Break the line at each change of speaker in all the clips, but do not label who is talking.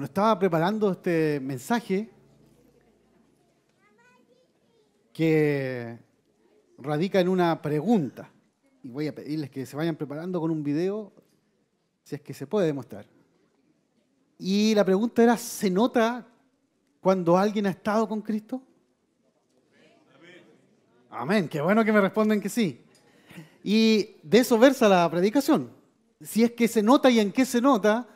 Bueno, estaba preparando este mensaje que radica en una pregunta. Y voy a pedirles que se vayan preparando con un video, si es que se puede demostrar. Y la pregunta era, ¿se nota cuando alguien ha estado con Cristo? Amén, qué bueno que me responden que sí. Y de eso versa la predicación. Si es que se nota y en qué se nota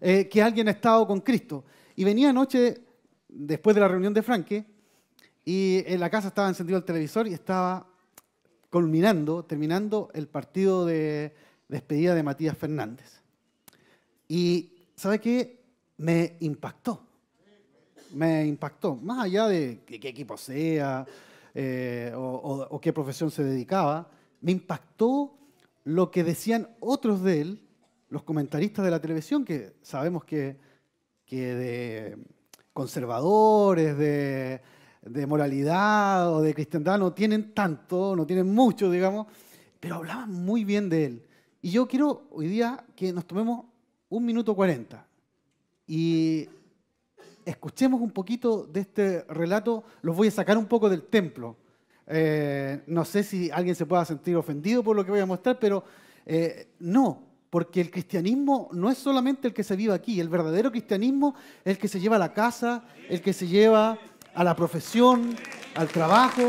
que alguien ha estado con Cristo. Y venía anoche, después de la reunión de Franque, y en la casa estaba encendido el televisor y estaba terminando el partido de despedida de Matías Fernández. Y ¿sabe qué? Me impactó, más allá de qué equipo sea o qué profesión se dedicaba, me impactó lo que decían otros de él, los comentaristas de la televisión, que sabemos que de conservadores, de moralidad o de cristiandad no tienen tanto, no tienen mucho, digamos, pero hablaban muy bien de él. Y yo quiero hoy día que nos tomemos 1 minuto 40 y escuchemos un poquito de este relato. Los voy a sacar un poco del templo. No sé si alguien se pueda sentir ofendido por lo que voy a mostrar, pero no, porque el cristianismo no es solamente el que se vive aquí. El verdadero cristianismo es el que se lleva a la casa, el que se lleva a la profesión, al trabajo.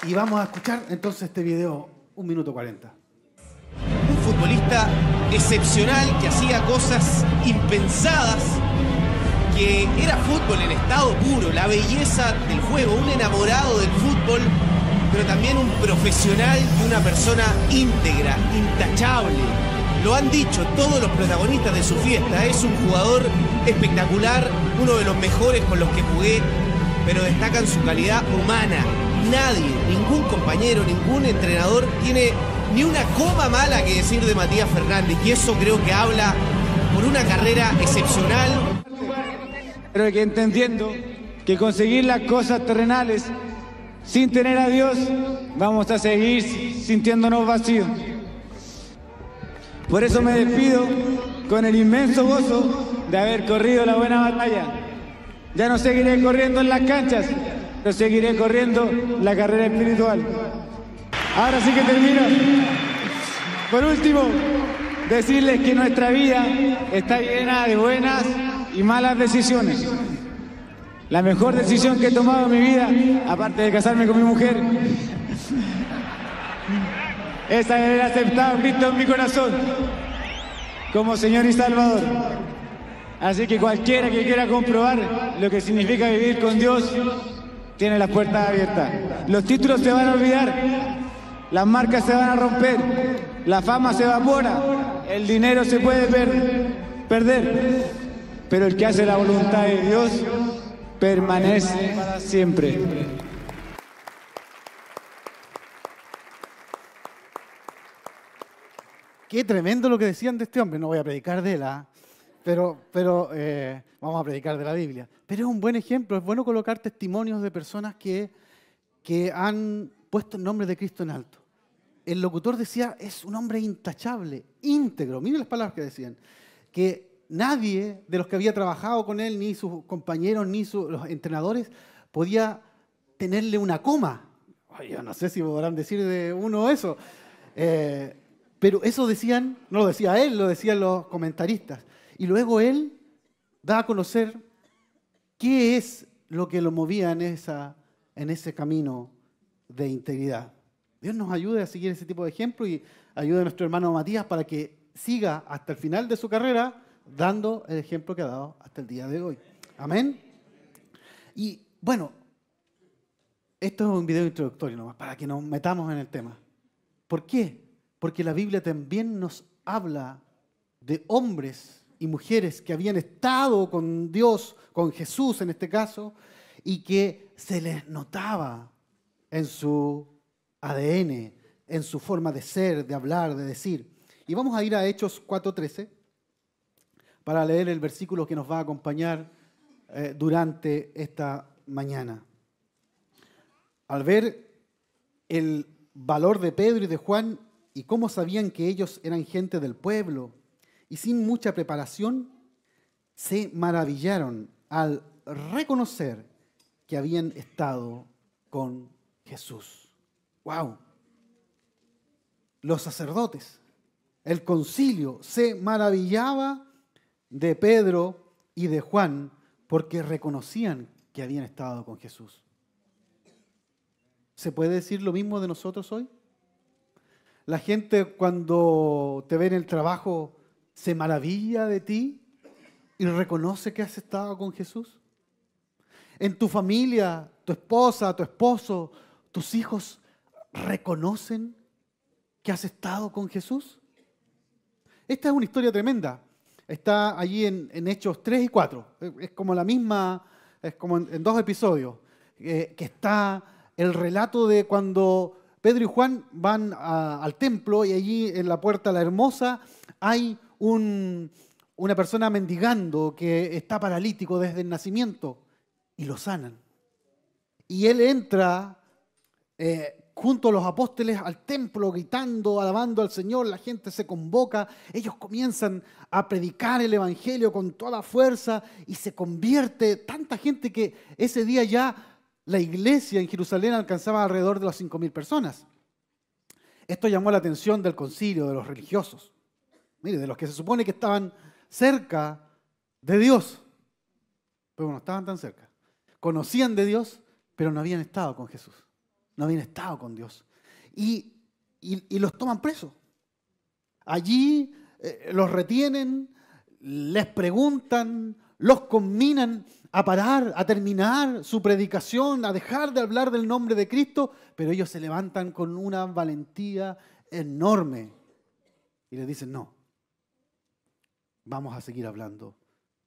Y vamos a escuchar entonces este video, 1 minuto 40.
Un futbolista excepcional que hacía cosas impensadas, que era fútbol en estado puro, la belleza del juego, un enamorado del fútbol, pero también un profesional y una persona íntegra, intachable. Lo han dicho todos los protagonistas de su fiesta. Es un jugador espectacular, uno de los mejores con los que jugué, pero destacan su calidad humana. Nadie, ningún compañero, ningún entrenador tiene ni una coma mala que decir de Matías Fernández, y eso creo que habla por una carrera excepcional.
Pero que entendiendo que conseguir las cosas terrenales sin tener a Dios, vamos a seguir sintiéndonos vacíos. Por eso me despido con el inmenso gozo de haber corrido la buena batalla. Ya no seguiré corriendo en las canchas, pero seguiré corriendo la carrera espiritual. Ahora sí que termino. Por último, decirles que nuestra vida está llena de buenas y malas decisiones. La mejor decisión que he tomado en mi vida, aparte de casarme con mi mujer, es haber aceptado a Cristo en mi corazón como Señor y Salvador. Así que cualquiera que quiera comprobar lo que significa vivir con Dios, tiene las puertas abiertas. Los títulos se van a olvidar, las marcas se van a romper, la fama se evapora, el dinero se puede perder, pero el que hace la voluntad de Dios permanece para siempre.
Qué tremendo lo que decían de este hombre. No voy a predicar de él, pero vamos a predicar de la Biblia. Pero es un buen ejemplo, es bueno colocar testimonios de personas que han puesto el nombre de Cristo en alto. El locutor decía, es un hombre intachable, íntegro. Miren las palabras que decían. Que nadie de los que había trabajado con él, ni sus compañeros, ni los entrenadores, podía tenerle una coma. Ay, yo no sé si podrán decir de uno eso. Pero eso decían, no lo decía él, lo decían los comentaristas. Y luego él da a conocer qué es lo que lo movía en ese camino de integridad. Dios nos ayude a seguir ese tipo de ejemplo y ayude a nuestro hermano Matías para que siga hasta el final de su carrera dando el ejemplo que ha dado hasta el día de hoy. Amén. Y bueno, esto es un video introductorio nomás, para que nos metamos en el tema. ¿Por qué? Porque la Biblia también nos habla de hombres y mujeres que habían estado con Dios, con Jesús en este caso, y que se les notaba en su ADN, en su forma de ser, de hablar, de decir. Y vamos a ir a Hechos 4:13 para leer el versículo que nos va a acompañar durante esta mañana. Al ver el valor de Pedro y de Juan y cómo sabían que ellos eran gente del pueblo y sin mucha preparación se maravillaron al reconocer que habían estado con Jesús. ¡Wow! Los sacerdotes, el concilio, se maravillaba de Pedro y de Juan porque reconocían que habían estado con Jesús. ¿Se puede decir lo mismo de nosotros hoy? La gente cuando te ve en el trabajo se maravilla de ti y reconoce que has estado con Jesús. En tu familia, tu esposa, tu esposo, tus hijos reconocen que has estado con Jesús. Esta es una historia tremenda. Está allí en Hechos 3 y 4. Es como la misma, es como en 2 episodios. Que está el relato de cuando Pedro y Juan van al templo y allí en la puerta La Hermosa hay una persona mendigando que está paralítico desde el nacimiento y lo sanan. Y él entra junto a los apóstoles al templo gritando, alabando al Señor, la gente se convoca, ellos comienzan a predicar el Evangelio con toda la fuerza y se convierte tanta gente que ese día ya la iglesia en Jerusalén alcanzaba alrededor de las 5.000 personas. Esto llamó la atención del concilio, de los religiosos, mire, de los que se supone que estaban cerca de Dios, pero no estaban tan cerca. Conocían de Dios, pero no habían estado con Jesús. No habían estado con Dios. Y los toman presos. Allí los retienen, les preguntan, los conminan a parar, a terminar su predicación, a dejar de hablar del nombre de Cristo, pero ellos se levantan con una valentía enorme y les dicen, no, vamos a seguir hablando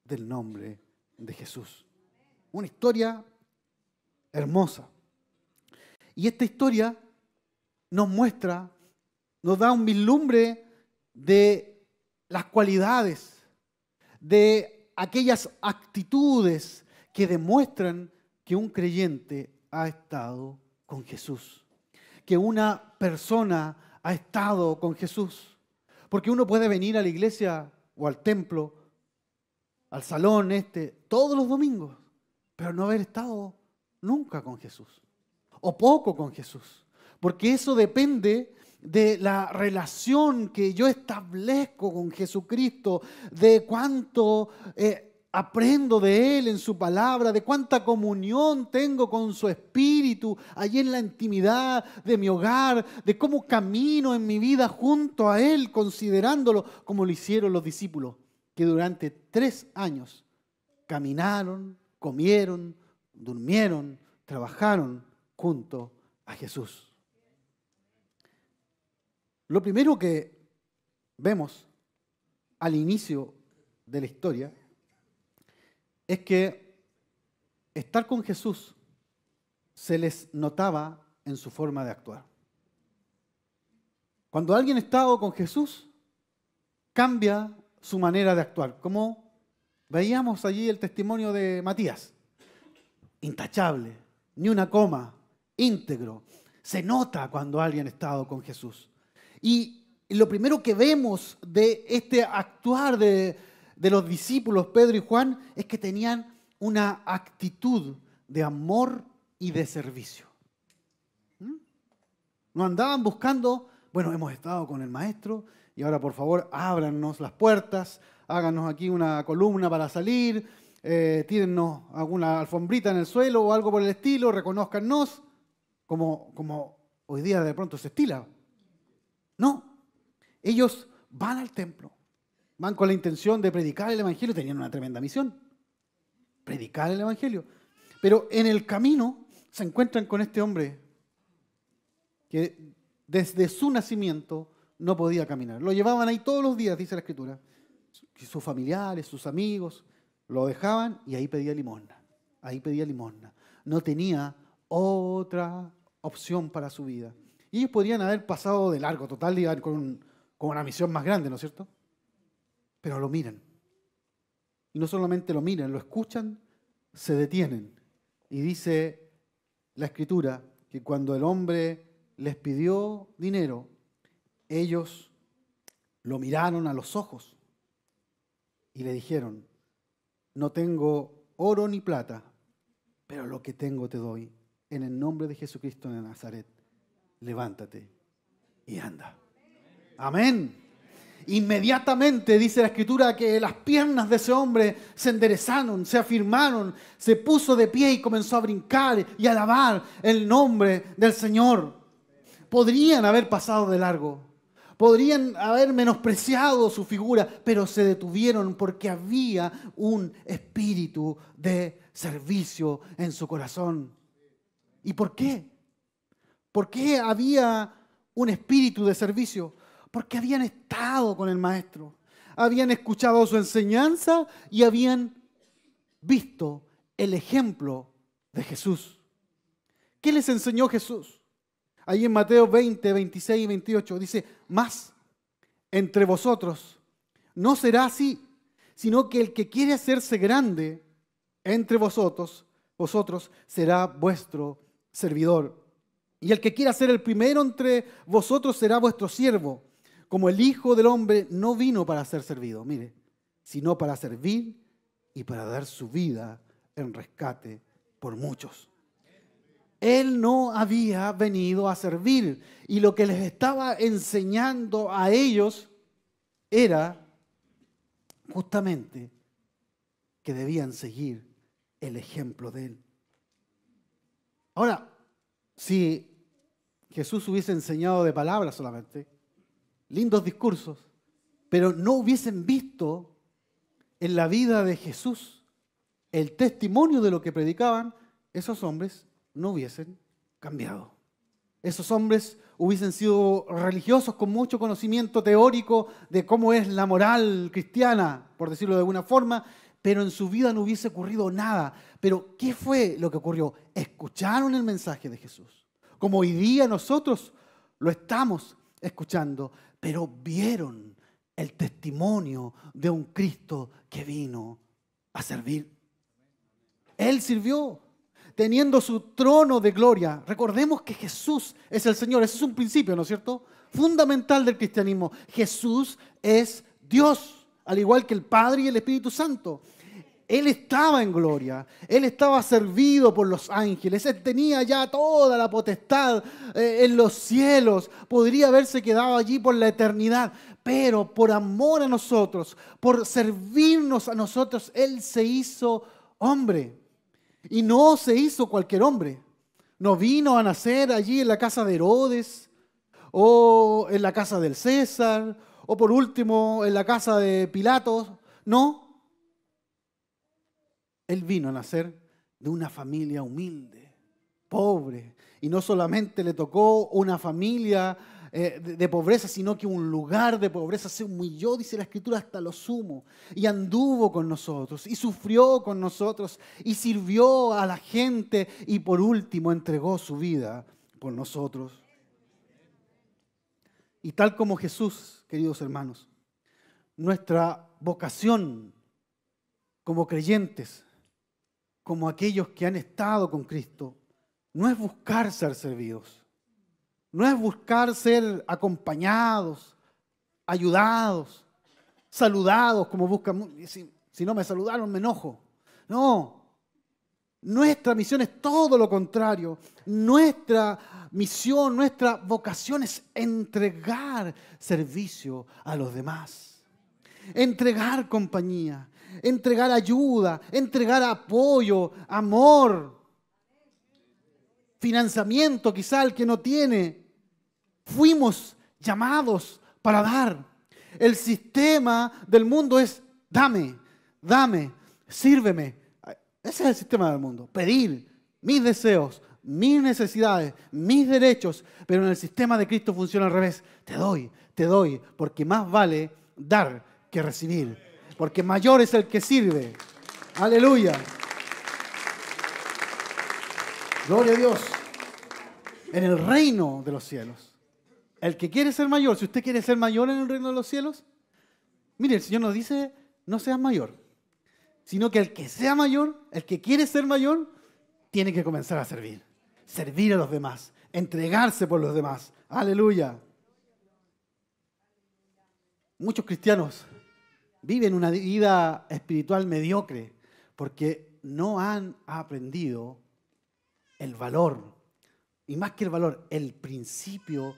del nombre de Jesús. Una historia hermosa. Y esta historia nos muestra, nos da un vislumbre de las cualidades, de aquellas actitudes que demuestran que un creyente ha estado con Jesús, que una persona ha estado con Jesús. Porque uno puede venir a la iglesia o al templo, al salón todos los domingos, pero no haber estado nunca con Jesús. O poco con Jesús, porque eso depende de la relación que yo establezco con Jesucristo, de cuánto aprendo de Él en su palabra, de cuánta comunión tengo con su Espíritu, allí en la intimidad de mi hogar, de cómo camino en mi vida junto a Él, considerándolo como lo hicieron los discípulos, que durante 3 años caminaron, comieron, durmieron, trabajaron junto a Jesús. Lo primero que vemos al inicio de la historia es que estar con Jesús se les notaba en su forma de actuar. Cuando alguien ha estado con Jesús, cambia su manera de actuar. Como veíamos allí el testimonio de Matías. Intachable, ni una coma, íntegro. Se nota cuando alguien ha estado con Jesús. Y lo primero que vemos de este actuar de los discípulos Pedro y Juan es que tenían una actitud de amor y de servicio. No andaban buscando, bueno, hemos estado con el maestro y ahora por favor ábrannos las puertas, háganos aquí una columna para salir, tírennos alguna alfombrita en el suelo o algo por el estilo, reconózcannos. Como hoy día de pronto se estila. No, ellos van al templo, van con la intención de predicar el Evangelio, tenían una tremenda misión, predicar el Evangelio. Pero en el camino se encuentran con este hombre que desde su nacimiento no podía caminar. Lo llevaban ahí todos los días, dice la Escritura. Sus familiares, sus amigos, lo dejaban y ahí pedía limosna. Ahí pedía limosna. No tenía otra opción para su vida. Y ellos podrían haber pasado de largo total y ir con una misión más grande, ¿no es cierto? Pero lo miran. Y no solamente lo miran, lo escuchan, se detienen. Y dice la Escritura que cuando el hombre les pidió dinero, ellos lo miraron a los ojos y le dijeron, no tengo oro ni plata, pero lo que tengo te doy. En el nombre de Jesucristo de Nazaret, levántate y anda. Amén. Inmediatamente dice la Escritura que las piernas de ese hombre se enderezaron, se afirmaron, se puso de pie y comenzó a brincar y a alabar el nombre del Señor. Podrían haber pasado de largo, podrían haber menospreciado su figura, pero se detuvieron porque había un espíritu de servicio en su corazón. ¿Y por qué? ¿Por qué había un espíritu de servicio? Porque habían estado con el Maestro, habían escuchado su enseñanza y habían visto el ejemplo de Jesús. ¿Qué les enseñó Jesús? Ahí en Mateo 20, 26 y 28 dice, mas entre vosotros no será así, sino que el que quiere hacerse grande entre vosotros será vuestro servidor. Y el que quiera ser el primero entre vosotros será vuestro siervo. Como el Hijo del Hombre no vino para ser servido, mire, sino para servir y para dar su vida en rescate por muchos. Él no había venido a servir y lo que les estaba enseñando a ellos era justamente que debían seguir el ejemplo de Él. Ahora, si Jesús hubiese enseñado de palabras solamente, lindos discursos, pero no hubiesen visto en la vida de Jesús el testimonio de lo que predicaban, esos hombres no hubiesen cambiado. Esos hombres hubiesen sido religiosos con mucho conocimiento teórico de cómo es la moral cristiana, por decirlo de alguna forma, pero en su vida no hubiese ocurrido nada. Pero ¿qué fue lo que ocurrió? Escucharon el mensaje de Jesús, como hoy día nosotros lo estamos escuchando, pero vieron el testimonio de un Cristo que vino a servir. Él sirvió teniendo su trono de gloria. Recordemos que Jesús es el Señor. Ese es un principio, ¿no es cierto? Fundamental del cristianismo. Jesús es Dios, al igual que el Padre y el Espíritu Santo. Él estaba en gloria, Él estaba servido por los ángeles, Él tenía ya toda la potestad en los cielos, podría haberse quedado allí por la eternidad, pero por amor a nosotros, por servirnos a nosotros, Él se hizo hombre. Y no se hizo cualquier hombre, no vino a nacer allí en la casa de Herodes, o en la casa del César, o por último en la casa de Pilatos, no. Él vino a nacer de una familia humilde, pobre. Y no solamente le tocó una familia de pobreza, sino que un lugar de pobreza. Se humilló, dice la Escritura, hasta lo sumo. Y anduvo con nosotros, y sufrió con nosotros, y sirvió a la gente, y por último entregó su vida por nosotros. Y tal como Jesús, queridos hermanos, nuestra vocación como creyentes, como aquellos que han estado con Cristo, no es buscar ser servidos, no es buscar ser acompañados, ayudados, saludados como buscan. Si no me saludaron me enojo. No, nuestra misión es todo lo contrario. Nuestra misión, nuestra vocación es entregar servicio a los demás, entregar compañía, entregar ayuda, entregar apoyo, amor, financiamiento quizá al que no tiene. Fuimos llamados para dar. El sistema del mundo es dame, dame, sírveme. Ese es el sistema del mundo. Pedir mis deseos, mis necesidades, mis derechos. Pero en el sistema de Cristo funciona al revés. Te doy, porque más vale dar que recibir. Porque mayor es el que sirve. Aleluya. Gloria a Dios. En el reino de los cielos, el que quiere ser mayor, si usted quiere ser mayor en el reino de los cielos, mire, el Señor nos dice, no seas mayor, sino que el que sea mayor, el que quiere ser mayor, tiene que comenzar a servir. Servir a los demás, entregarse por los demás. Aleluya. Muchos cristianos viven una vida espiritual mediocre porque no han aprendido el valor, y más que el valor, el principio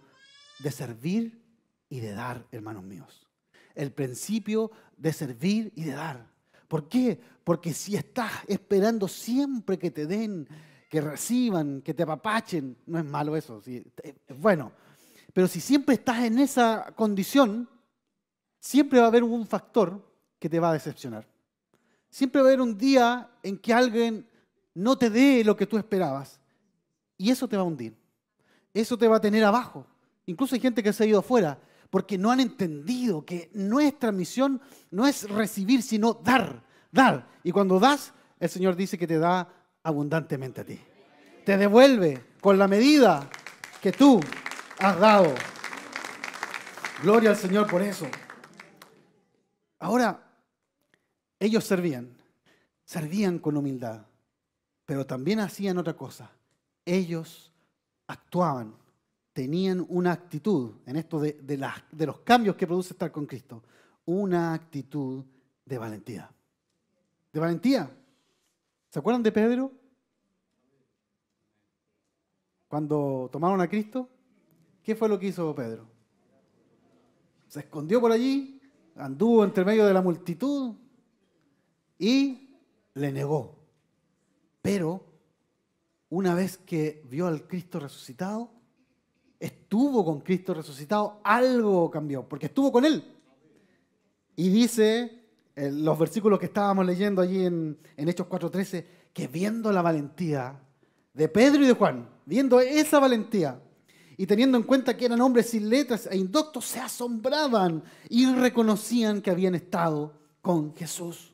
de servir y de dar, hermanos míos. El principio de servir y de dar. ¿Por qué? Porque si estás esperando siempre que te den, que reciban, que te apapachen, no es malo eso, sí, es bueno. Pero si siempre estás en esa condición, siempre va a haber un factor que te va a decepcionar. Siempre va a haber un día en que alguien no te dé lo que tú esperabas. Y eso te va a hundir. Eso te va a tener abajo. Incluso hay gente que se ha ido afuera porque no han entendido que nuestra misión no es recibir, sino dar, dar. Y cuando das, el Señor dice que te da abundantemente a ti. Te devuelve con la medida que tú has dado. Gloria al Señor por eso. Ahora, ellos servían con humildad, pero también hacían otra cosa. Ellos actuaban, tenían una actitud, en esto de los cambios que produce estar con Cristo, una actitud de valentía. ¿De valentía? ¿Se acuerdan de Pedro? Cuando tomaron a Cristo, ¿qué fue lo que hizo Pedro? Se escondió por allí, anduvo entre medio de la multitud y le negó. Pero una vez que vio al Cristo resucitado, estuvo con Cristo resucitado, algo cambió, porque estuvo con Él. Y dice, los versículos que estábamos leyendo allí en Hechos 4:13, que viendo la valentía de Pedro y de Juan, viendo esa valentía y teniendo en cuenta que eran hombres sin letras e indoctos, se asombraban y reconocían que habían estado con Jesús.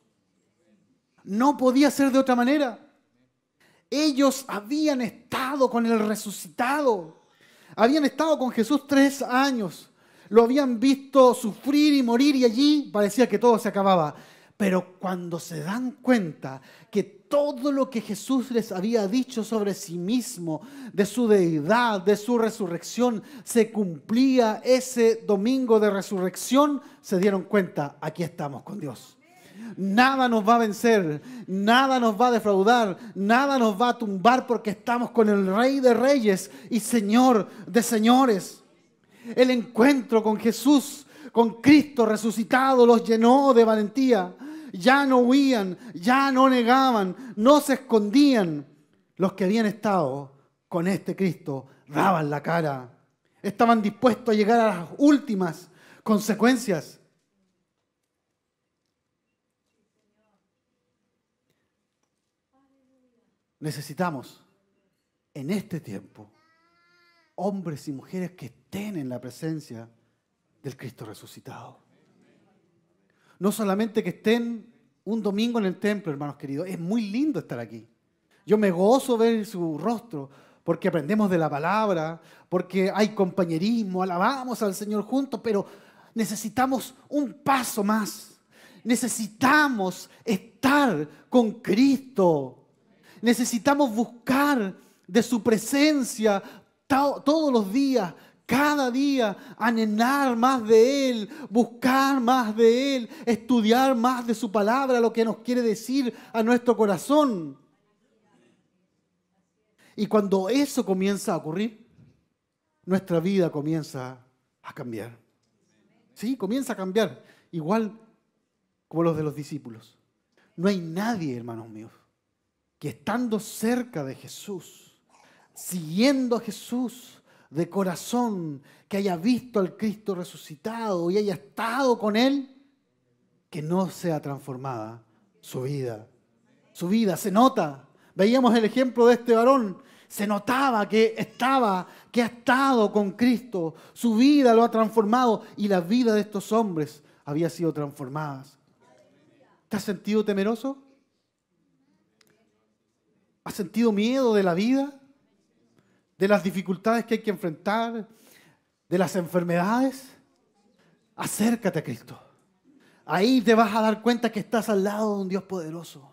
No podía ser de otra manera. Ellos habían estado con el resucitado. Habían estado con Jesús 3 años. Lo habían visto sufrir y morir y allí parecía que todo se acababa. Pero cuando se dan cuenta que todo lo que Jesús les había dicho sobre sí mismo, de su deidad, de su resurrección, se cumplía ese domingo de resurrección, se dieron cuenta, aquí estamos con Dios. Nada nos va a vencer, nada nos va a defraudar, nada nos va a tumbar porque estamos con el Rey de Reyes y Señor de Señores. El encuentro con Jesús, con Cristo resucitado, los llenó de valentía. Ya no huían, ya no negaban, no se escondían. Los que habían estado con este Cristo daban la cara. Estaban dispuestos a llegar a las últimas consecuencias. Necesitamos en este tiempo hombres y mujeres que estén en la presencia del Cristo resucitado. No solamente que estén un domingo en el templo, hermanos queridos. Es muy lindo estar aquí. Yo me gozo ver su rostro porque aprendemos de la palabra, porque hay compañerismo, alabamos al Señor juntos, pero necesitamos un paso más. Necesitamos estar con Cristo. Necesitamos buscar de su presencia todos los días, cada día, anhelar más de Él, buscar más de Él, estudiar más de su palabra, lo que nos quiere decir a nuestro corazón. Y cuando eso comienza a ocurrir, nuestra vida comienza a cambiar. Sí, comienza a cambiar, igual como los de los discípulos. No hay nadie, hermanos míos, que estando cerca de Jesús, siguiendo a Jesús de corazón, que haya visto al Cristo resucitado y haya estado con Él, que no sea transformada su vida. Su vida se nota. Veíamos el ejemplo de este varón. Se notaba que ha estado con Cristo. Su vida lo ha transformado y la vida de estos hombres había sido transformada. ¿Te has sentido temeroso? ¿Has sentido miedo de la vida? ¿De las dificultades que hay que enfrentar? ¿De las enfermedades? Acércate a Cristo. Ahí te vas a dar cuenta que estás al lado de un Dios poderoso.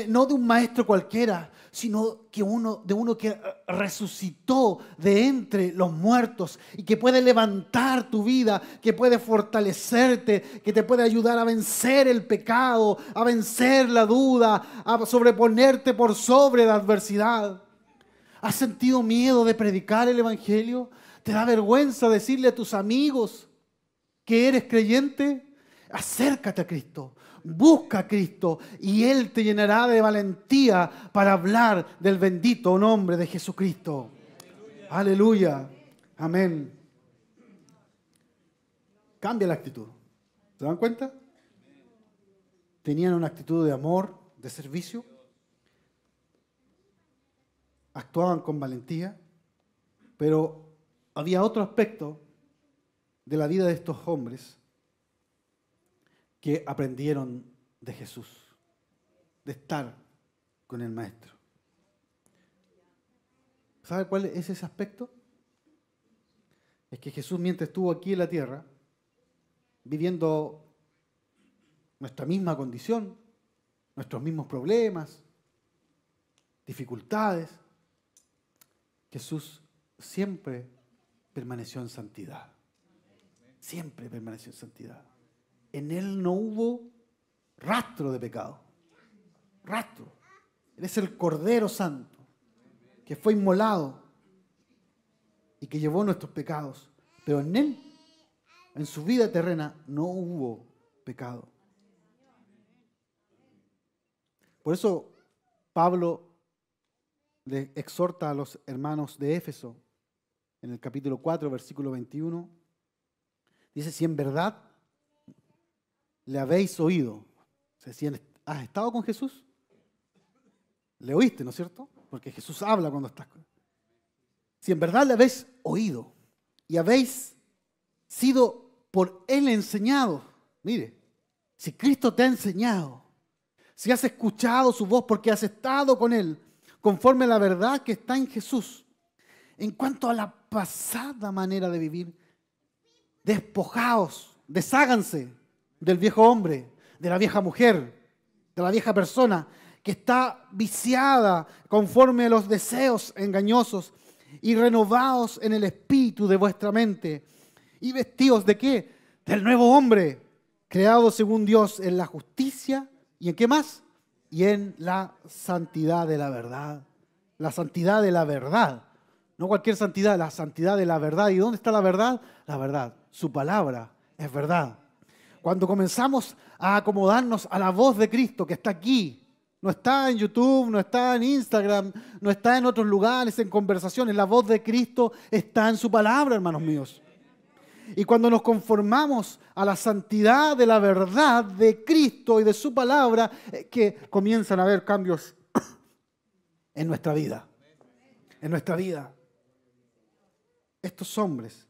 no de un maestro cualquiera, sino de uno que resucitó de entre los muertos y que puede levantar tu vida, que puede fortalecerte, que te puede ayudar a vencer el pecado, a vencer la duda, a sobreponerte por sobre la adversidad. ¿Has sentido miedo de predicar el Evangelio? ¿Te da vergüenza decirle a tus amigos que eres creyente? Acércate a Cristo. Busca a Cristo y Él te llenará de valentía para hablar del bendito nombre de Jesucristo. Aleluya. Amén. Cambia la actitud. ¿Se dan cuenta? Tenían una actitud de amor, de servicio. Actuaban con valentía. Pero había otro aspecto de la vida de estos hombres que aprendieron de Jesús, de estar con el Maestro. ¿Sabe cuál es ese aspecto? Es que Jesús, mientras estuvo aquí en la tierra, viviendo nuestra misma condición, nuestros mismos problemas, dificultades, Jesús siempre permaneció en santidad. Siempre permaneció en santidad. En Él no hubo rastro de pecado. Rastro. Él es el Cordero Santo que fue inmolado y que llevó nuestros pecados. Pero en Él, en su vida terrena, no hubo pecado. Por eso Pablo le exhorta a los hermanos de Éfeso en el capítulo 4, versículo 21. Dice, si en verdad le habéis oído. O sea, si has estado con Jesús, le oíste, ¿no es cierto? Porque Jesús habla cuando estás con Él. Si en verdad le habéis oído y habéis sido por Él enseñados, mire, si Cristo te ha enseñado, si has escuchado su voz porque has estado con Él, conforme a la verdad que está en Jesús, en cuanto a la pasada manera de vivir, despojaos, desháganse del viejo hombre, de la vieja mujer, de la vieja persona que está viciada conforme a los deseos engañosos y renovaos en el espíritu de vuestra mente y vestidos ¿de qué? Del nuevo hombre, creado según Dios en la justicia y ¿en qué más? Y en la santidad de la verdad. La santidad de la verdad. No cualquier santidad, la santidad de la verdad. ¿Y dónde está la verdad? La verdad. Su palabra es verdad. Cuando comenzamos a acomodarnos a la voz de Cristo que está aquí, no está en YouTube, no está en Instagram, no está en otros lugares, en conversaciones, la voz de Cristo está en su palabra, hermanos míos. Y cuando nos conformamos a la santidad de la verdad de Cristo y de su palabra, que comienzan a haber cambios en nuestra vida. En nuestra vida. Estos hombres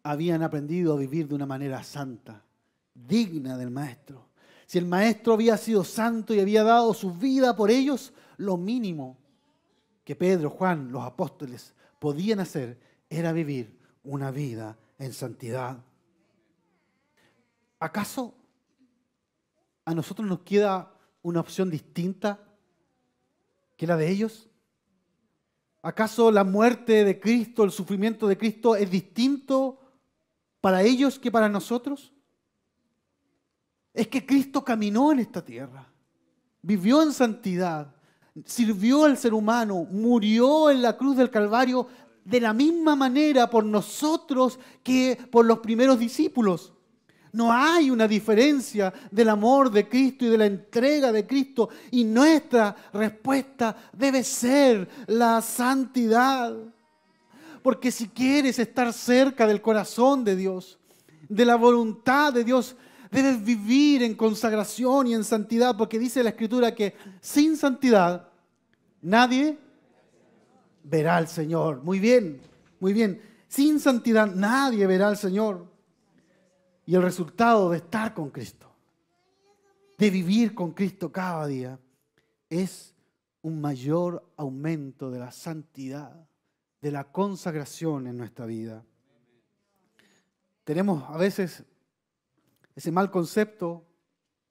habían aprendido a vivir de una manera santa, digna del Maestro. Si el Maestro había sido santo y había dado su vida por ellos, lo mínimo que Pedro, Juan, los apóstoles podían hacer era vivir una vida en santidad. ¿Acaso a nosotros nos queda una opción distinta que la de ellos? ¿Acaso la muerte de Cristo, el sufrimiento de Cristo es distinto para ellos que para nosotros? Es que Cristo caminó en esta tierra, vivió en santidad, sirvió al ser humano, murió en la cruz del Calvario de la misma manera por nosotros que por los primeros discípulos. No hay una diferencia del amor de Cristo y de la entrega de Cristo, y nuestra respuesta debe ser la santidad. Porque si quieres estar cerca del corazón de Dios, de la voluntad de Dios, debes vivir en consagración y en santidad, porque dice la Escritura que sin santidad nadie verá al Señor. Muy bien, muy bien. Sin santidad nadie verá al Señor. Y el resultado de estar con Cristo, de vivir con Cristo cada día, es un mayor aumento de la santidad, de la consagración en nuestra vida. Tenemos a veces ese mal concepto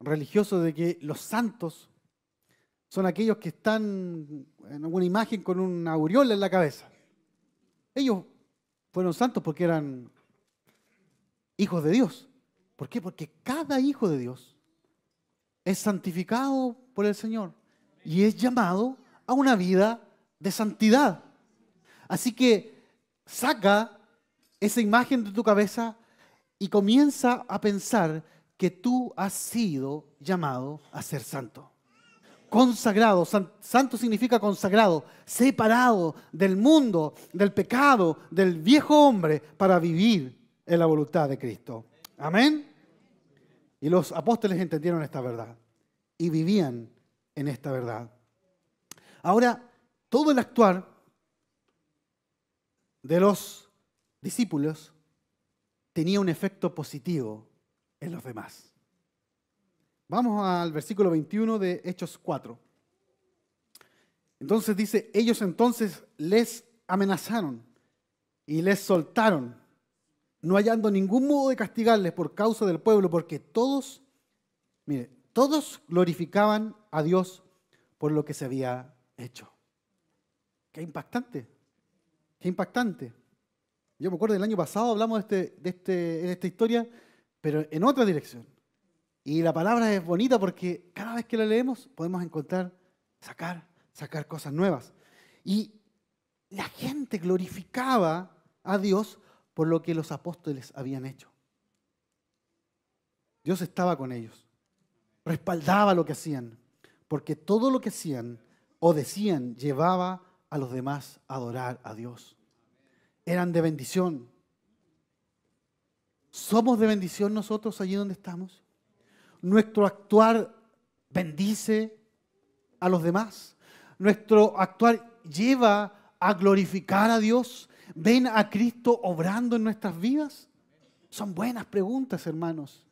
religioso de que los santos son aquellos que están en una imagen con una aureola en la cabeza. Ellos fueron santos porque eran hijos de Dios. ¿Por qué? Porque cada hijo de Dios es santificado por el Señor y es llamado a una vida de santidad. Así que saca esa imagen de tu cabeza y comienza a pensar que tú has sido llamado a ser santo. Consagrado, santo significa consagrado, separado del mundo, del pecado, del viejo hombre para vivir en la voluntad de Cristo. Amén. Y los apóstoles entendieron esta verdad y vivían en esta verdad. Ahora, todo el actuar de los discípulos tenía un efecto positivo en los demás. Vamos al versículo 21 de Hechos 4. Entonces dice, ellos entonces les amenazaron y les soltaron, no hallando ningún modo de castigarles por causa del pueblo, porque todos glorificaban a Dios por lo que se había hecho. Qué impactante, qué impactante. Yo me acuerdo del año pasado hablamos de esta historia, pero en otra dirección. Y la palabra es bonita porque cada vez que la leemos podemos encontrar, sacar cosas nuevas. Y la gente glorificaba a Dios por lo que los apóstoles habían hecho. Dios estaba con ellos, respaldaba lo que hacían, porque todo lo que hacían o decían llevaba a los demás a adorar a Dios. Eran de bendición. ¿Somos de bendición nosotros allí donde estamos? ¿Nuestro actuar bendice a los demás? ¿Nuestro actuar lleva a glorificar a Dios? ¿Ven a Cristo obrando en nuestras vidas? Son buenas preguntas, hermanos,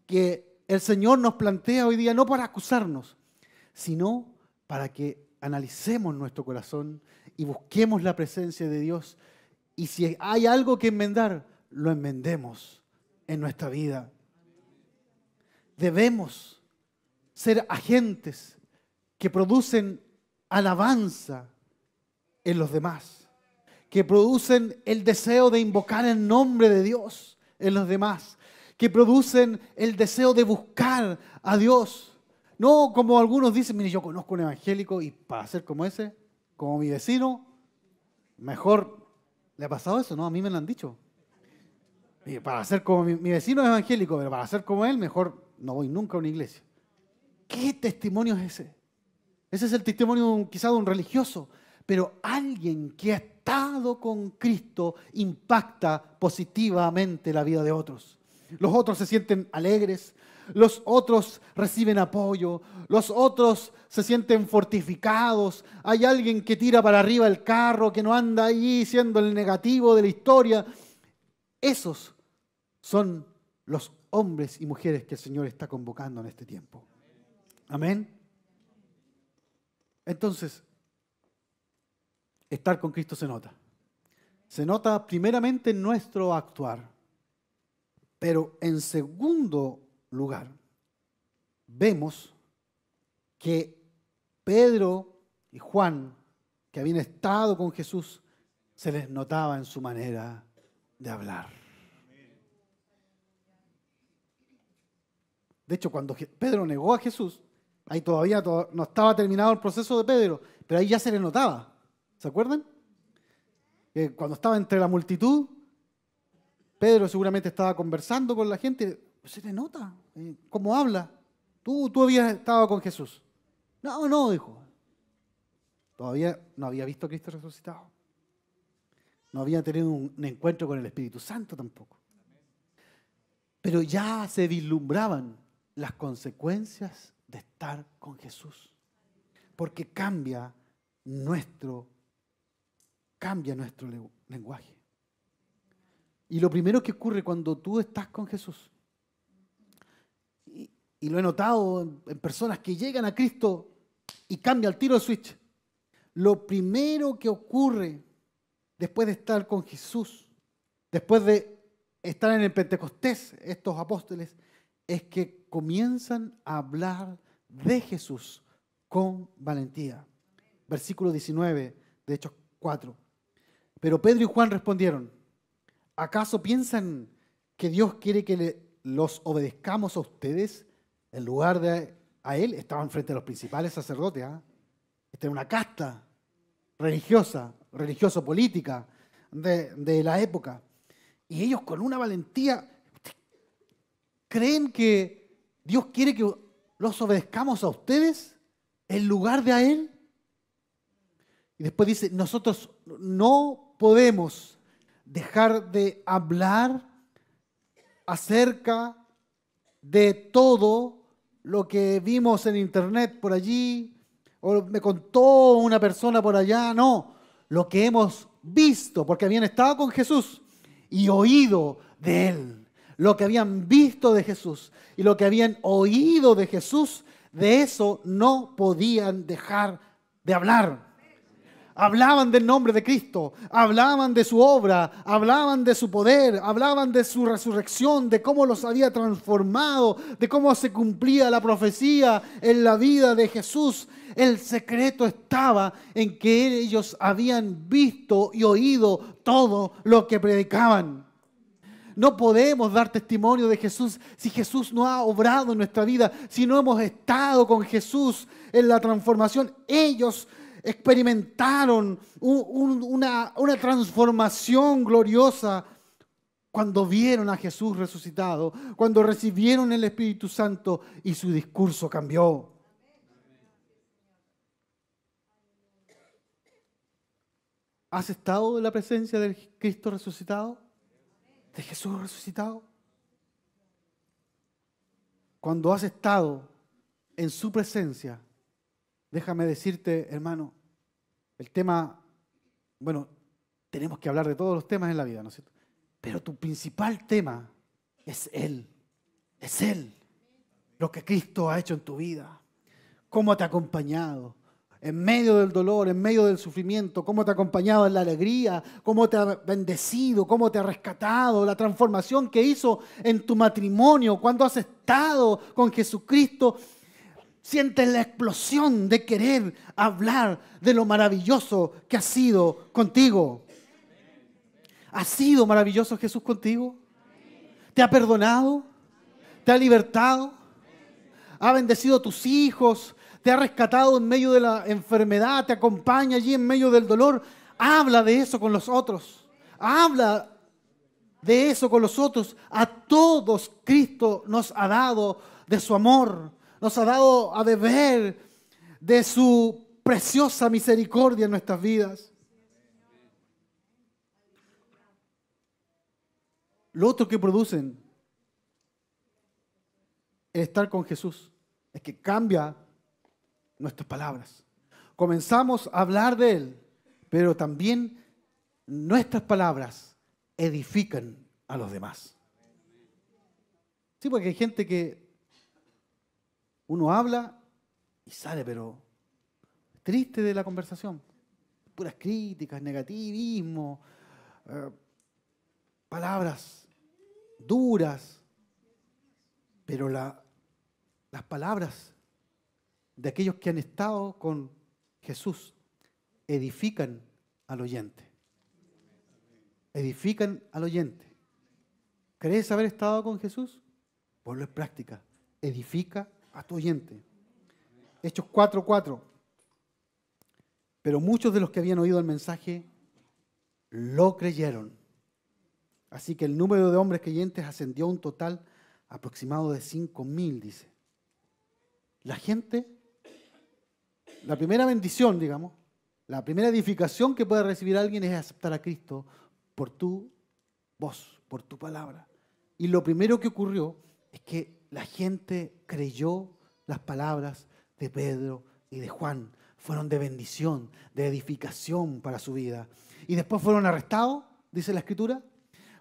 que el Señor nos plantea hoy día no para acusarnos, sino para que analicemos nuestro corazón y busquemos la presencia de Dios. Y si hay algo que enmendar, lo enmendemos en nuestra vida. Debemos ser agentes que producen alabanza en los demás, que producen el deseo de invocar el nombre de Dios en los demás, que producen el deseo de buscar a Dios. No como algunos dicen, mire, yo conozco un evangélico y para ser como ese, como mi vecino, mejor. ¿Le ha pasado eso? No, a mí me lo han dicho. Y para ser como mi vecino es evangélico, pero para ser como él, mejor no voy nunca a una iglesia. ¿Qué testimonio es ese? Ese es el testimonio quizá de un religioso, pero alguien que ha estado con Cristo impacta positivamente la vida de otros. Los otros se sienten alegres, los otros reciben apoyo, los otros se sienten fortificados. Hay alguien que tira para arriba el carro, que no anda ahí siendo el negativo de la historia. Esos son los hombres y mujeres que el Señor está convocando en este tiempo. Amén. Entonces, estar con Cristo se nota. Se nota primeramente en nuestro actuar. Pero en segundo lugar, vemos que Pedro y Juan, que habían estado con Jesús, se les notaba en su manera de hablar. De hecho, cuando Pedro negó a Jesús, ahí todavía no estaba terminado el proceso de Pedro, pero ahí ya se le notaba. ¿Se acuerdan? Que cuando estaba entre la multitud, Pedro seguramente estaba conversando con la gente. Se le nota cómo habla. Tú habías estado con Jesús. No, dijo. Todavía no había visto a Cristo resucitado. No había tenido un encuentro con el Espíritu Santo tampoco. Pero ya se vislumbraban las consecuencias de estar con Jesús. Porque cambia nuestro lenguaje. Y lo primero que ocurre cuando tú estás con Jesús, y lo he notado en personas que llegan a Cristo y cambia el tiro de switch, lo primero que ocurre después de estar con Jesús, después de estar en el Pentecostés, estos apóstoles, es que comienzan a hablar de Jesús con valentía. Versículo 19 de Hechos 4. Pero Pedro y Juan respondieron, ¿acaso piensan que Dios quiere que los obedezcamos a ustedes en lugar de a Él? Estaban frente a los principales sacerdotes. Esta era una casta religiosa, religioso-política de la época. Y ellos con una valentía, ¿creen que Dios quiere que los obedezcamos a ustedes en lugar de a Él? Y después dice, nosotros no podemos dejar de hablar acerca de todo lo que vimos en internet por allí, o me contó una persona por allá. No, lo que hemos visto, porque habían estado con Jesús y oído de Él. Lo que habían visto de Jesús y lo que habían oído de Jesús, de eso no podían dejar de hablar. Hablaban del nombre de Cristo, hablaban de su obra, hablaban de su poder, hablaban de su resurrección, de cómo los había transformado, de cómo se cumplía la profecía en la vida de Jesús. El secreto estaba en que ellos habían visto y oído todo lo que predicaban. No podemos dar testimonio de Jesús si Jesús no ha obrado en nuestra vida, si no hemos estado con Jesús en la transformación. Ellos experimentaron una transformación gloriosa cuando vieron a Jesús resucitado, cuando recibieron el Espíritu Santo y su discurso cambió. ¿Has estado en la presencia del Cristo resucitado? ¿De Jesús resucitado? Cuando has estado en su presencia, déjame decirte, hermano, el tema, bueno, tenemos que hablar de todos los temas en la vida, ¿no es cierto? Pero tu principal tema es Él. Es Él. Lo que Cristo ha hecho en tu vida. Cómo te ha acompañado en medio del dolor, en medio del sufrimiento. Cómo te ha acompañado en la alegría. Cómo te ha bendecido. Cómo te ha rescatado. La transformación que hizo en tu matrimonio. Cuando has estado con Jesucristo, sientes la explosión de querer hablar de lo maravilloso que ha sido contigo. ¿Ha sido maravilloso Jesús contigo? ¿Te ha perdonado? ¿Te ha libertado? ¿Ha bendecido a tus hijos? ¿Te ha rescatado en medio de la enfermedad? ¿Te acompaña allí en medio del dolor? Habla de eso con los otros. Habla de eso con los otros. A todos Cristo nos ha dado de su amor. Nos ha dado a beber de su preciosa misericordia en nuestras vidas. Lo otro que producen el estar con Jesús es que cambia nuestras palabras. Comenzamos a hablar de Él, pero también nuestras palabras edifican a los demás. Sí, porque hay gente que uno habla y sale, pero triste de la conversación. Puras críticas, negativismo, palabras duras. Pero las palabras de aquellos que han estado con Jesús edifican al oyente. Edifican al oyente. ¿Crees haber estado con Jesús? Ponlo en práctica. Edifica a tu oyente. Hechos 4:4. Pero muchos de los que habían oído el mensaje lo creyeron. Así que el número de hombres creyentes ascendió a un total aproximado de 5,000, dice. La gente, la primera bendición, digamos, la primera edificación que puede recibir alguien es aceptar a Cristo por tu voz, por tu palabra. Y lo primero que ocurrió es que la gente creyó las palabras de Pedro y de Juan. Fueron de bendición, de edificación para su vida. Y después fueron arrestados, dice la Escritura.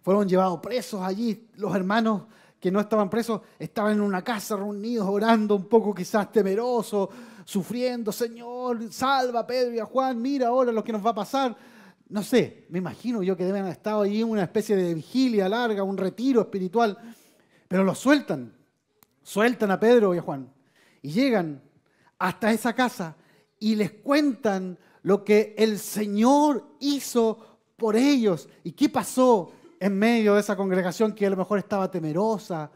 Fueron llevados presos allí. Los hermanos que no estaban presos estaban en una casa reunidos, orando un poco quizás temerosos, sufriendo. Señor, salva a Pedro y a Juan. Mira ahora lo que nos va a pasar. No sé, me imagino yo que deben haber estado allí en una especie de vigilia larga, un retiro espiritual. Pero los sueltan a Pedro y a Juan. Y llegan hasta esa casa y les cuentan lo que el Señor hizo por ellos. ¿Y qué pasó en medio de esa congregación que a lo mejor estaba temerosa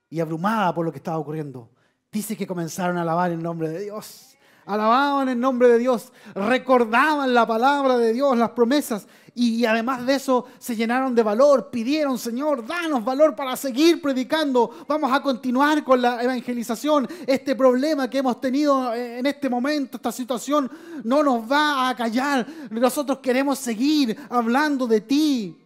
y abrumada por lo que estaba ocurriendo? Dice que comenzaron a alabar el nombre de Dios. Alababan el nombre de Dios, recordaban la palabra de Dios, las promesas, y además de eso se llenaron de valor, pidieron: Señor, danos valor para seguir predicando, vamos a continuar con la evangelización. Este problema que hemos tenido en este momento, esta situación, no nos va a callar. Nosotros queremos seguir hablando de ti.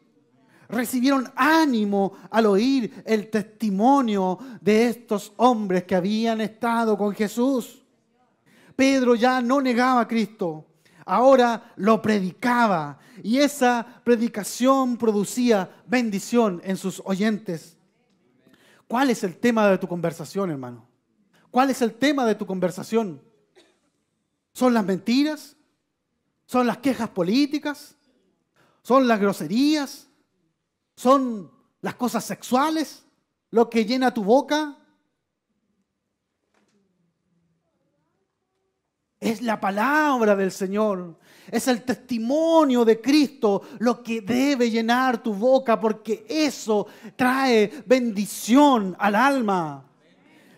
Recibieron ánimo al oír el testimonio de estos hombres que habían estado con Jesús. Pedro ya no negaba a Cristo, ahora lo predicaba, y esa predicación producía bendición en sus oyentes. ¿Cuál es el tema de tu conversación, hermano? ¿Cuál es el tema de tu conversación? ¿Son las mentiras? ¿Son las quejas políticas? ¿Son las groserías? ¿Son las cosas sexuales lo que llena tu boca? Es la palabra del Señor, es el testimonio de Cristo lo que debe llenar tu boca, porque eso trae bendición al alma.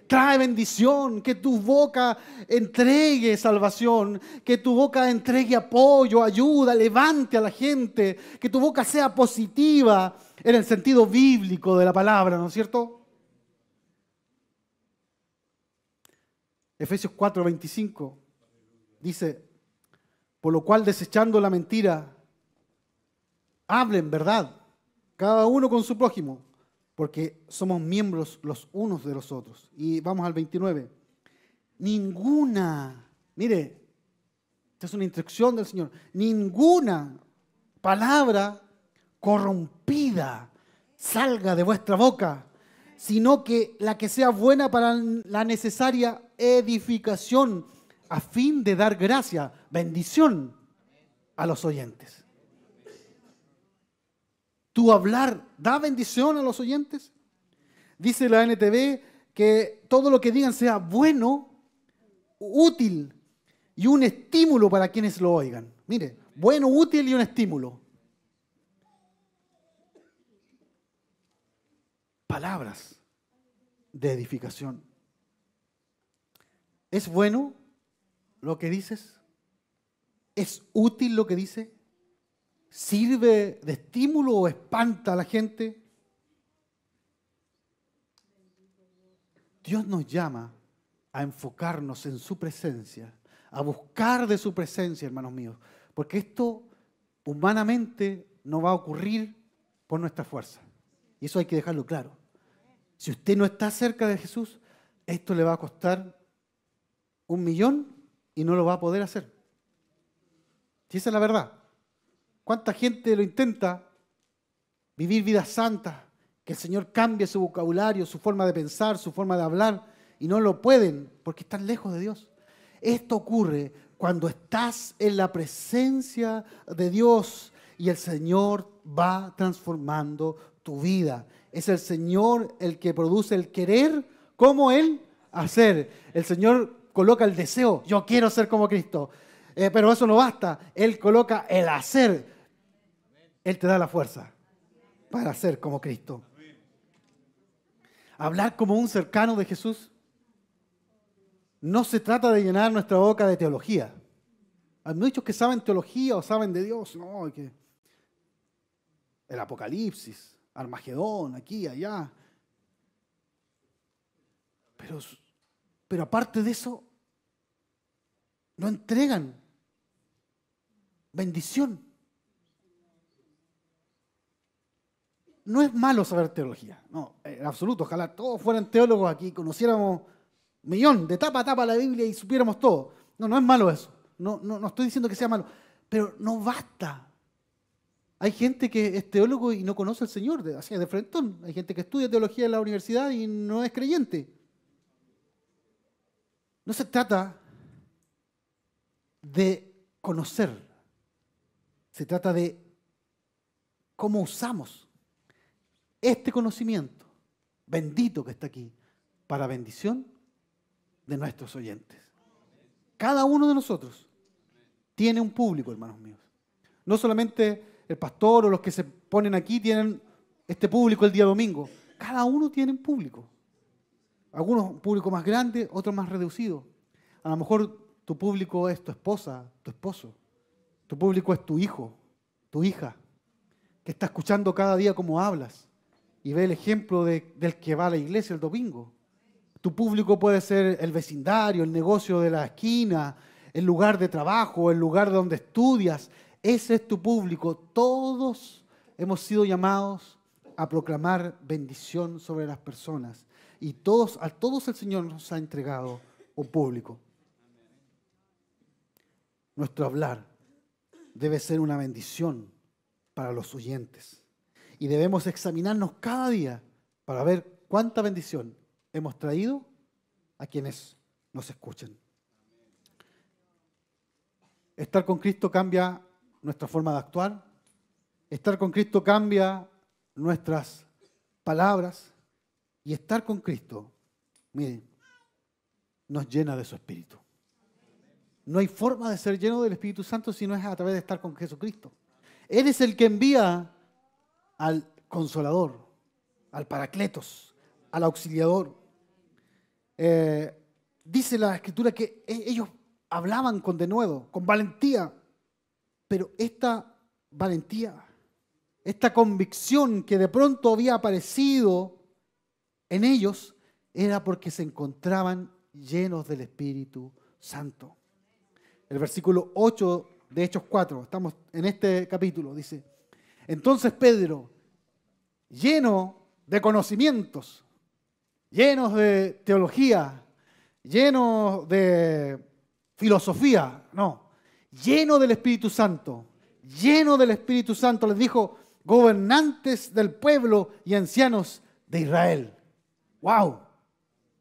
Trae bendición, que tu boca entregue salvación, que tu boca entregue apoyo, ayuda, levante a la gente, que tu boca sea positiva en el sentido bíblico de la palabra, ¿no es cierto? Efesios 4:25 dice: por lo cual, desechando la mentira, hablen verdad, cada uno con su prójimo, porque somos miembros los unos de los otros. Y vamos al 29. Ninguna, mire, esta es una instrucción del Señor, ninguna palabra corrompida salga de vuestra boca, sino que la que sea buena para la necesaria edificación, a fin de dar gracia, bendición a los oyentes. ¿Tu hablar da bendición a los oyentes? Dice la NTV que todo lo que digan sea bueno, útil y un estímulo para quienes lo oigan. Mire, bueno, útil y un estímulo. Palabras de edificación. ¿Es bueno lo que dices? ¿Es útil lo que dice? ¿Sirve de estímulo o espanta a la gente? Dios nos llama a enfocarnos en su presencia, a buscar de su presencia, hermanos míos, porque esto humanamente no va a ocurrir por nuestra fuerza. Y eso hay que dejarlo claro. Si usted no está cerca de Jesús, esto le va a costar 1.000.000 y no lo va a poder hacer. Si esa es la verdad. ¿Cuánta gente lo intenta? Vivir vidas santas, que el Señor cambie su vocabulario, su forma de pensar, su forma de hablar, y no lo pueden porque están lejos de Dios. Esto ocurre cuando estás en la presencia de Dios y el Señor va transformando tu vida. Es el Señor el que produce el querer como el hacer. El Señor coloca el deseo, yo quiero ser como Cristo. Pero eso no basta, Él coloca el hacer. Él te da la fuerza para ser como Cristo. Hablar como un cercano de Jesús no se trata de llenar nuestra boca de teología. Hay muchos que saben teología o saben de Dios. No, que el Apocalipsis, Armagedón, aquí, allá. Pero aparte de eso, no entregan bendición. No es malo saber teología, no, en absoluto. Ojalá todos fueran teólogos aquí, conociéramos 1.000.000 de tapa a tapa la Biblia y supiéramos todo. No, no es malo eso. No estoy diciendo que sea malo, pero no basta. Hay gente que es teólogo y no conoce al Señor, así de frentón. Hay gente que estudia teología en la universidad y no es creyente. No se trata de conocer, se trata de cómo usamos este conocimiento bendito que está aquí para bendición de nuestros oyentes. Cada uno de nosotros tiene un público, hermanos míos. No solamente el pastor o los que se ponen aquí tienen este público el día domingo. Cada uno tiene un público. Algunos un público más grande, otros más reducido. A lo mejor tu público es tu esposa, tu esposo. Tu público es tu hijo, tu hija, que está escuchando cada día cómo hablas y ve el ejemplo del que va a la iglesia el domingo. Tu público puede ser el vecindario, el negocio de la esquina, el lugar de trabajo, el lugar donde estudias. Ese es tu público. Todos hemos sido llamados a proclamar bendición sobre las personas. Y a todos el Señor nos ha entregado un público. Nuestro hablar debe ser una bendición para los oyentes. Y debemos examinarnos cada día para ver cuánta bendición hemos traído a quienes nos escuchen. Estar con Cristo cambia nuestra forma de actuar. Estar con Cristo cambia nuestras palabras. Y estar con Cristo, miren, nos llena de su Espíritu. No hay forma de ser lleno del Espíritu Santo si no es a través de estar con Jesucristo. Él es el que envía al Consolador, al Paracletos, al Auxiliador. Dice la Escritura que ellos hablaban con denuedo, con valentía, pero esta valentía, esta convicción que de pronto había aparecido en ellos, era porque se encontraban llenos del Espíritu Santo. El versículo 8 de Hechos 4, estamos en este capítulo, dice: entonces Pedro, lleno de conocimientos, llenos de teología, lleno de filosofía, lleno del Espíritu Santo, les dijo: gobernantes del pueblo y ancianos de Israel. ¡Wow!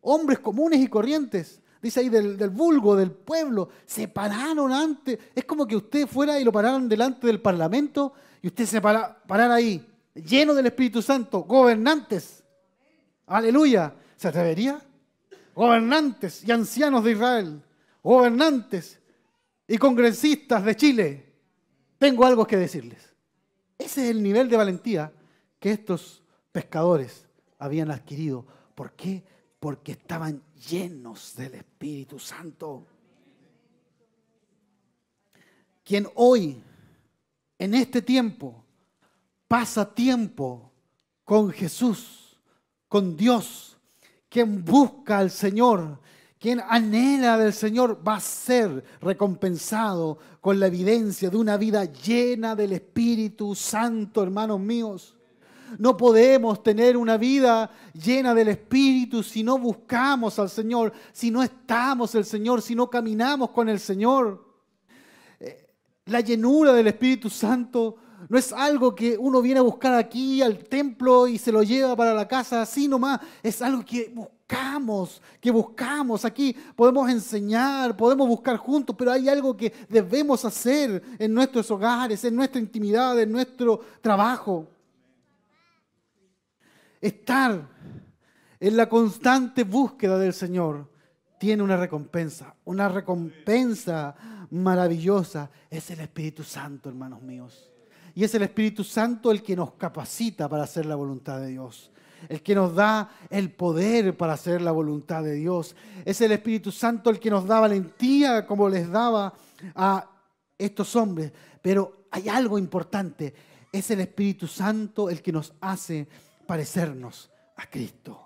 Hombres comunes y corrientes, dice ahí del vulgo, del pueblo, se pararon antes. Es como que usted fuera y lo pararan delante del parlamento y usted se parara ahí, lleno del Espíritu Santo, gobernantes. ¡Aleluya! ¿Se atrevería? Gobernantes y ancianos de Israel, gobernantes y congresistas de Chile, tengo algo que decirles. Ese es el nivel de valentía que estos pescadores habían adquirido. ¿Por qué? Porque estaban llenos del Espíritu Santo. Quien hoy, en este tiempo, pasa tiempo con Jesús, con Dios, quien busca al Señor, quien anhela del Señor, va a ser recompensado con la evidencia de una vida llena del Espíritu Santo, hermanos míos. No podemos tener una vida llena del Espíritu si no buscamos al Señor, si no estamos el Señor, si no caminamos con el Señor. La llenura del Espíritu Santo no es algo que uno viene a buscar aquí al templo y se lo lleva para la casa así nomás. Es algo que buscamos. Aquí podemos enseñar, podemos buscar juntos, pero hay algo que debemos hacer en nuestros hogares, en nuestra intimidad, en nuestro trabajo. Estar en la constante búsqueda del Señor tiene una recompensa maravillosa. Es el Espíritu Santo, hermanos míos. Y es el Espíritu Santo el que nos capacita para hacer la voluntad de Dios, el que nos da el poder para hacer la voluntad de Dios. Es el Espíritu Santo el que nos da valentía como les daba a estos hombres. Pero hay algo importante, es el Espíritu Santo el que nos hace parecernos a Cristo.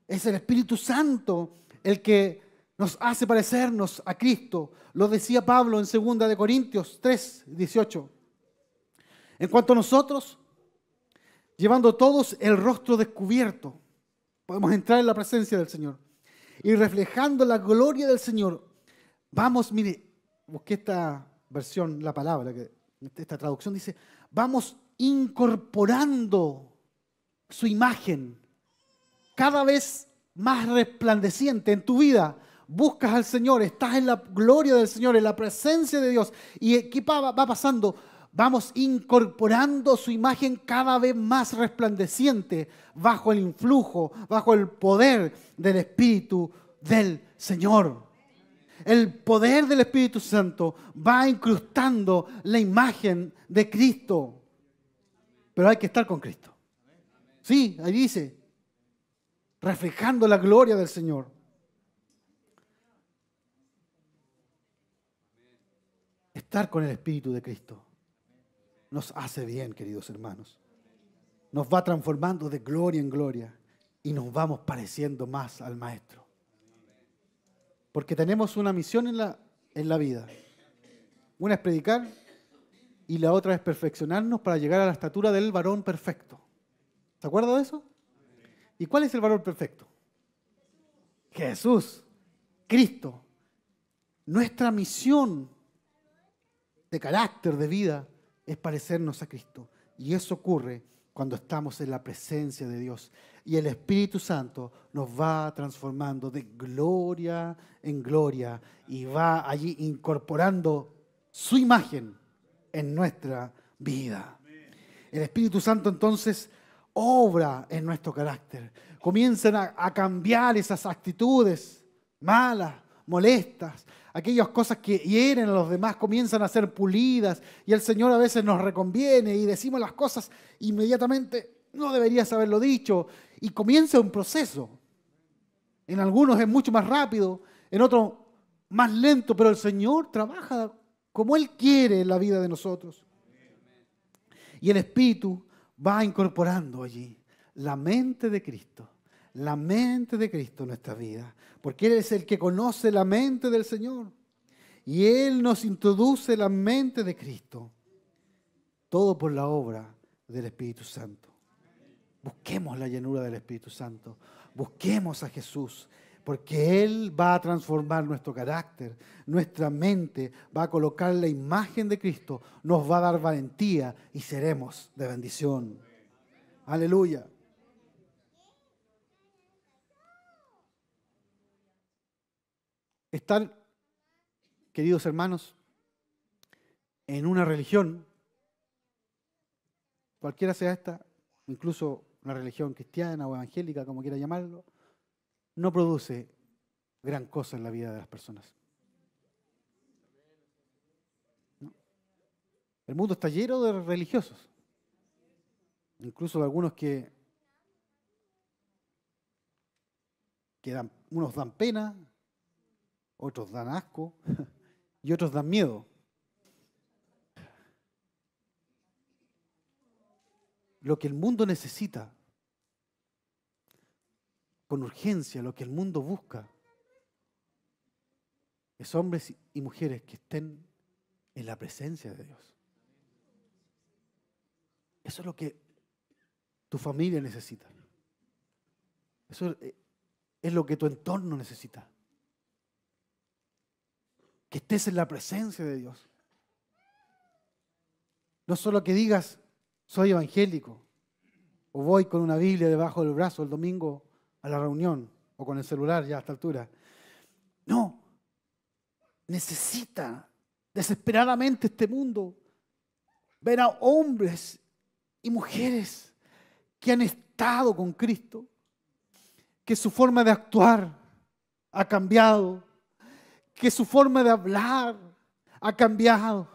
Es el Espíritu Santo el que nos hace parecernos a Cristo. Lo decía Pablo en 2 Corintios 3, 18. En cuanto a nosotros, llevando todos el rostro descubierto, podemos entrar en la presencia del Señor y reflejando la gloria del Señor, vamos, mire, busqué esta versión, la palabra, esta traducción dice, vamos incorporando su imagen cada vez más resplandeciente en tu vida. Buscas al Señor, estás en la gloria del Señor, en la presencia de Dios. ¿Y qué va pasando? Vamos incorporando su imagen cada vez más resplandeciente bajo el influjo, bajo el poder del Espíritu del Señor. El poder del Espíritu Santo va incrustando la imagen de Cristo. Pero hay que estar con Cristo. Sí, ahí dice, reflejando la gloria del Señor. Estar con el Espíritu de Cristo nos hace bien, queridos hermanos. Nos va transformando de gloria en gloria y nos vamos pareciendo más al Maestro. Porque tenemos una misión en la vida. Una es predicar y la otra es perfeccionarnos para llegar a la estatura del varón perfecto. ¿Se acuerda de eso? ¿Y cuál es el varón perfecto? Jesús, Cristo. Nuestra misión de carácter, de vida, es parecernos a Cristo. Y eso ocurre cuando estamos en la presencia de Dios. Y el Espíritu Santo nos va transformando de gloria en gloria y va allí incorporando su imagen en nuestra vida. El Espíritu Santo entonces obra en nuestro carácter. Comienzan a cambiar esas actitudes malas, molestas, aquellas cosas que hieren a los demás comienzan a ser pulidas y el Señor a veces nos reconviene y decimos las cosas inmediatamente, no deberías haberlo dicho, y comienza un proceso. En algunos es mucho más rápido, en otros más lento, pero el Señor trabaja como Él quiere en la vida de nosotros. Y el Espíritu va incorporando allí la mente de Cristo en nuestra vida, porque Él es el que conoce la mente del Señor y Él nos introduce la mente de Cristo, todo por la obra del Espíritu Santo. Busquemos la llenura del Espíritu Santo, busquemos a Jesús, porque Él va a transformar nuestro carácter, nuestra mente, va a colocar la imagen de Cristo, nos va a dar valentía y seremos de bendición. Aleluya. Estar, queridos hermanos, en una religión, cualquiera sea esta, incluso una religión cristiana o evangélica, como quiera llamarlo, no produce gran cosa en la vida de las personas. ¿No? El mundo está lleno de religiosos, incluso de algunos que unos dan pena, otros dan asco y otros dan miedo. Lo que el mundo necesita, con urgencia, lo que el mundo busca, es hombres y mujeres que estén en la presencia de Dios. Eso es lo que tu familia necesita. Eso es lo que tu entorno necesita. Que estés en la presencia de Dios. No solo que digas, soy evangélico, o voy con una Biblia debajo del brazo el domingo a la reunión, o con el celular ya a esta altura. No, necesita desesperadamente este mundo ver a hombres y mujeres que han estado con Cristo, que su forma de actuar ha cambiado, que su forma de hablar ha cambiado,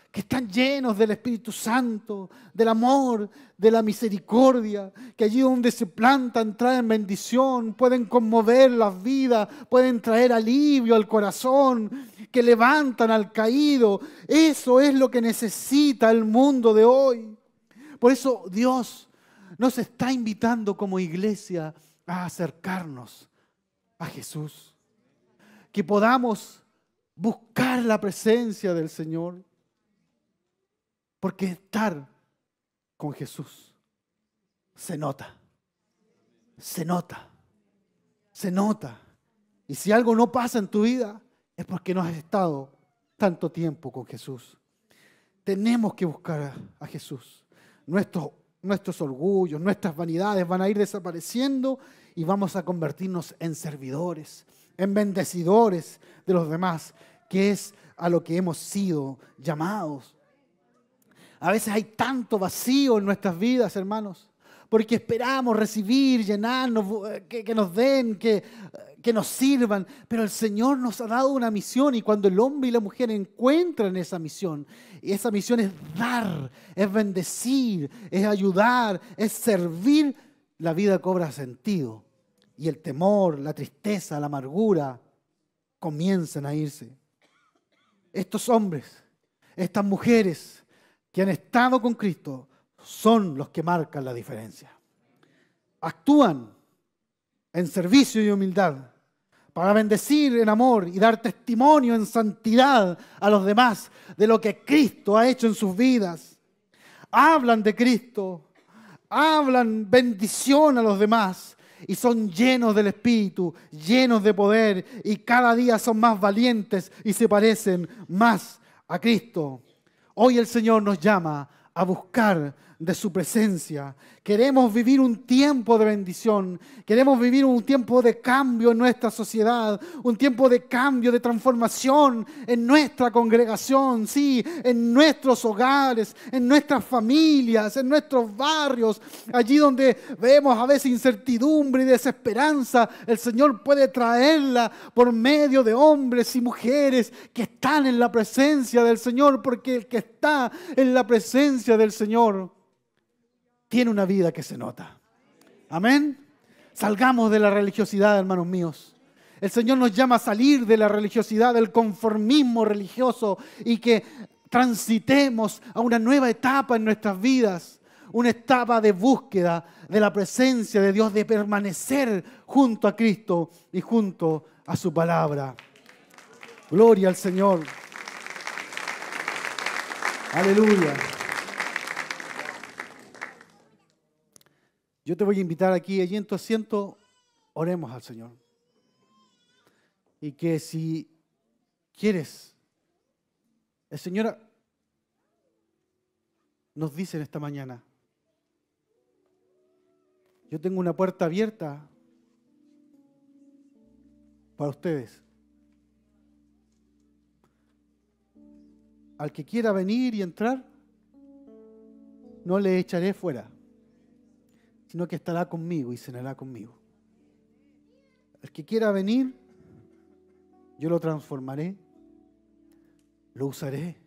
que están llenos del Espíritu Santo, del amor, de la misericordia, que allí donde se plantan traen bendición, pueden conmover las vidas, pueden traer alivio al corazón, que levantan al caído. Eso es lo que necesita el mundo de hoy. Por eso Dios nos está invitando como iglesia a acercarnos a Jesús. Que podamos buscar la presencia del Señor. Porque estar con Jesús se nota. Se nota. Se nota. Y si algo no pasa en tu vida, es porque no has estado tanto tiempo con Jesús. Tenemos que buscar a Jesús. Nuestros orgullos, nuestras vanidades van a ir desapareciendo y vamos a convertirnos en servidores, en bendecidores de los demás, que es a lo que hemos sido llamados. A veces hay tanto vacío en nuestras vidas, hermanos, porque esperamos recibir, llenarnos, que nos den, que nos sirvan. Pero el Señor nos ha dado una misión, y cuando el hombre y la mujer encuentran esa misión, y esa misión es dar, es bendecir, es ayudar, es servir, la vida cobra sentido. Y el temor, la tristeza, la amargura comienzan a irse. Estos hombres, estas mujeres que han estado con Cristo, son los que marcan la diferencia. Actúan en servicio y humildad para bendecir en amor y dar testimonio en santidad a los demás de lo que Cristo ha hecho en sus vidas. Hablan de Cristo, hablan bendición a los demás y son llenos del Espíritu, llenos de poder, y cada día son más valientes y se parecen más a Cristo. Hoy el Señor nos llama a buscar de su presencia. Queremos vivir un tiempo de bendición. Queremos vivir un tiempo de cambio en nuestra sociedad. Un tiempo de cambio, de transformación en nuestra congregación. Sí, en nuestros hogares, en nuestras familias, en nuestros barrios. Allí donde vemos a veces incertidumbre y desesperanza, el Señor puede traerla por medio de hombres y mujeres que están en la presencia del Señor. Porque el que está en la presencia del Señor tiene una vida que se nota. Amén. Salgamos de la religiosidad, hermanos míos. El Señor nos llama a salir de la religiosidad, del conformismo religioso, y que transitemos a una nueva etapa en nuestras vidas. Una etapa de búsqueda de la presencia de Dios, de permanecer junto a Cristo y junto a su palabra. Gloria al Señor. Aleluya. Yo te voy a invitar aquí, allí en tu asiento, oremos al Señor. Y que si quieres, el Señor nos dice en esta mañana, yo tengo una puerta abierta para ustedes. Al que quiera venir y entrar, no le echaré fuera, sino que estará conmigo y cenará conmigo. El que quiera venir, yo lo transformaré, lo usaré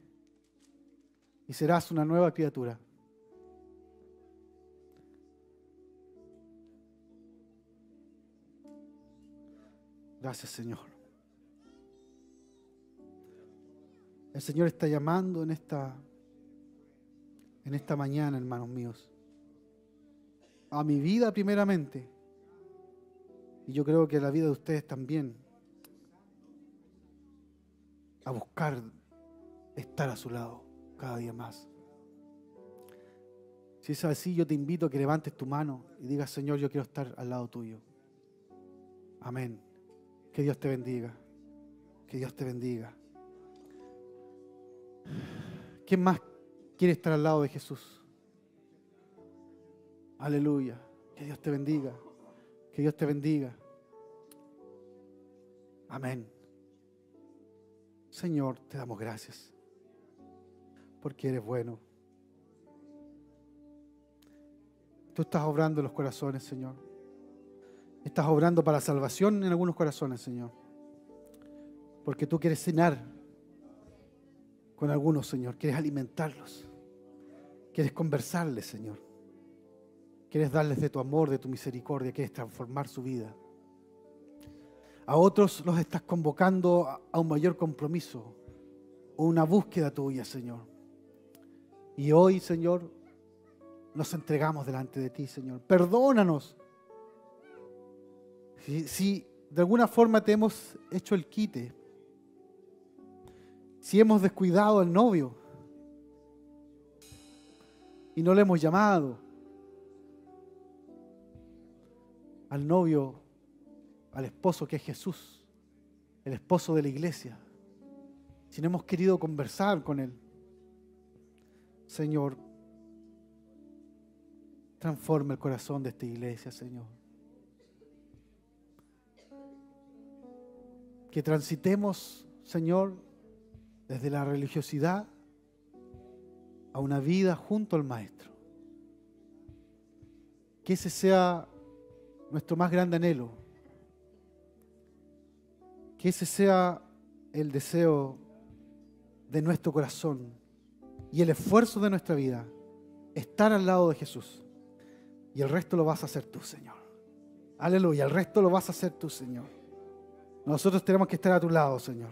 y serás una nueva criatura. Gracias, Señor. El Señor está llamando en esta mañana, hermanos míos, a mi vida primeramente, y yo creo que a la vida de ustedes también, a buscar estar a su lado cada día más. Si es así, yo te invito a que levantes tu mano y digas, Señor, yo quiero estar al lado tuyo. Amén. Que Dios te bendiga. Que Dios te bendiga. ¿Quién más quiere estar al lado de Jesús? Aleluya. Que Dios te bendiga. Que Dios te bendiga. Amén. Señor, te damos gracias porque eres bueno. Tú estás obrando en los corazones, Señor. Estás obrando para salvación en algunos corazones, Señor. Porque tú quieres cenar con algunos, Señor. Quieres alimentarlos. Quieres conversarles, Señor. Quieres darles de tu amor, de tu misericordia. Quieres transformar su vida. A otros los estás convocando a un mayor compromiso o una búsqueda tuya, Señor. Y hoy, Señor, nos entregamos delante de ti, Señor. Perdónanos si de alguna forma te hemos hecho el quite, si hemos descuidado al novio y no le hemos llamado al novio, al esposo que es Jesús, el esposo de la iglesia, si no hemos querido conversar con Él. Señor, transforma el corazón de esta iglesia, Señor. Que transitemos, Señor, desde la religiosidad a una vida junto al Maestro. Que ese sea nuestro más grande anhelo. Que ese sea el deseo de nuestro corazón y el esfuerzo de nuestra vida. Estar al lado de Jesús. Y el resto lo vas a hacer tú, Señor. Aleluya, el resto lo vas a hacer tú, Señor. Nosotros tenemos que estar a tu lado, Señor.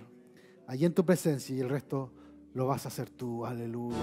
Allí en tu presencia, y el resto lo vas a hacer tú. Aleluya.